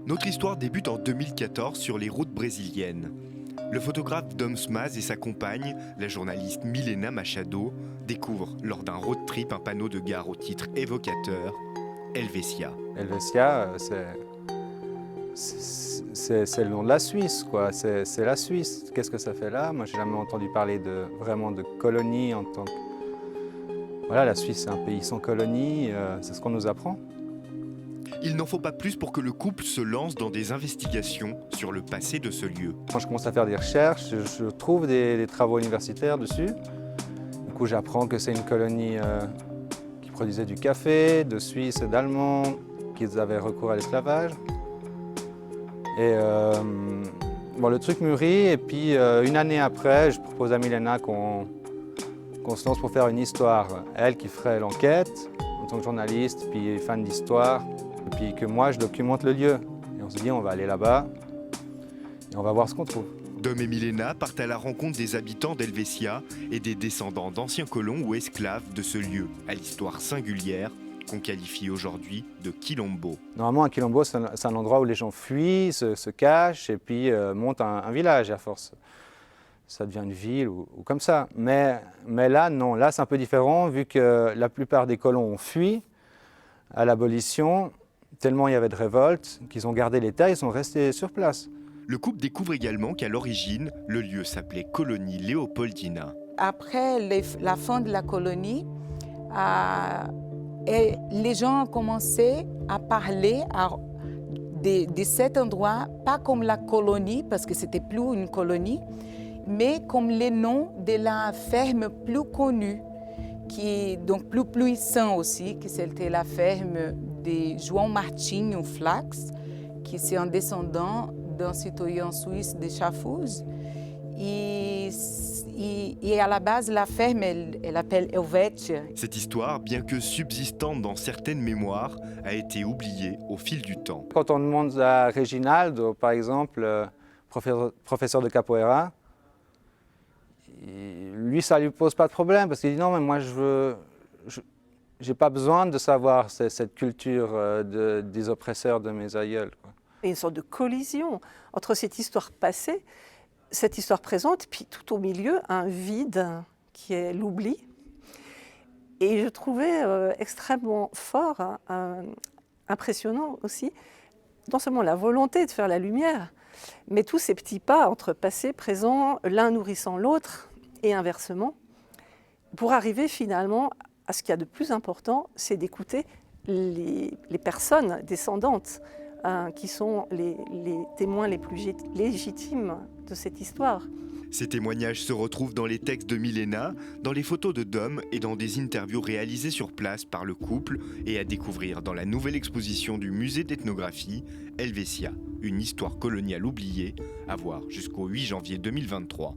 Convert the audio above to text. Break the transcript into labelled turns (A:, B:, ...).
A: Notre histoire débute en 2014 sur les routes brésiliennes. Le photographe Dom Smaz et sa compagne, la journaliste Milena Machado, découvrent lors d'un road trip un panneau de gare au titre évocateur, Helvetia.
B: Helvetia, c'est le nom de la Suisse, quoi. C'est la Suisse. Qu'est-ce que ça fait là? Moi, j'ai jamais entendu parler vraiment de colonie en tant que... Voilà, la Suisse, c'est un pays sans colonie, c'est ce qu'on nous apprend.
A: Il n'en faut pas plus pour que le couple se lance dans des investigations sur le passé de ce lieu.
B: Quand je commence à faire des recherches, je trouve des travaux universitaires dessus. Du coup, j'apprends que c'est une colonie qui produisait du café, de Suisse et d'Allemands, qu'ils avaient recours à l'esclavage. Et bon, le truc mûrit, et puis une année après, je propose à Milena qu'on se lance pour faire une histoire. Elle qui ferait l'enquête en tant que journaliste, puis fan d'histoire, et puis que moi je documente le lieu. Et on se dit on va aller là-bas et on va voir ce qu'on trouve.
A: Dom et Milena partent à la rencontre des habitants d'Helvetia et des descendants d'anciens colons ou esclaves de ce lieu, à l'histoire singulière qu'on qualifie aujourd'hui de Quilombo.
B: Normalement, un Quilombo, c'est un endroit où les gens fuient, se cachent et puis montent un village. Et à force, ça devient une ville ou comme ça. Mais là, non. Là, c'est un peu différent vu que la plupart des colons ont fui à l'abolition, tellement il y avait de révoltes qu'ils ont gardé les terres, ils sont restés sur place.
A: Le couple découvre également qu'à l'origine, le lieu s'appelait Colonie Léopoldina.
C: Après la fin de la colonie, et les gens ont commencé à parler de cet endroit, pas comme la colonie, parce que c'était plus une colonie, mais comme les noms de la ferme plus connue, qui donc plus puissant aussi, que c'était la ferme de João Martinho Flax, qui c'est un descendant d'un citoyen suisse de Schaffhouse. Et à la base, la ferme, elle appelle Helvetia.
A: Cette histoire, bien que subsistante dans certaines mémoires, a été oubliée au fil du temps.
B: Quand on demande à Reginaldo, par exemple, professeur de capoeira, lui, ça ne lui pose pas de problème parce qu'il dit non, mais moi, j'ai pas besoin de savoir cette culture des oppresseurs de mes aïeuls, quoi.
D: Il y a une sorte de collision entre cette histoire passée, cette histoire présente, puis tout au milieu, un vide qui est l'oubli. Et je trouvais extrêmement fort, impressionnant aussi, non seulement la volonté de faire la lumière, mais tous ces petits pas entre passé, présent, l'un nourrissant l'autre, et inversement, pour arriver finalement à ce qu'il y a de plus important, c'est d'écouter les personnes descendantes, qui sont les témoins les plus légitimes de cette histoire.
A: Ces témoignages se retrouvent dans les textes de Milena, dans les photos de Dom et dans des interviews réalisées sur place par le couple et à découvrir dans la nouvelle exposition du musée d'ethnographie Helvetia, une histoire coloniale oubliée, à voir jusqu'au 8 janvier 2023.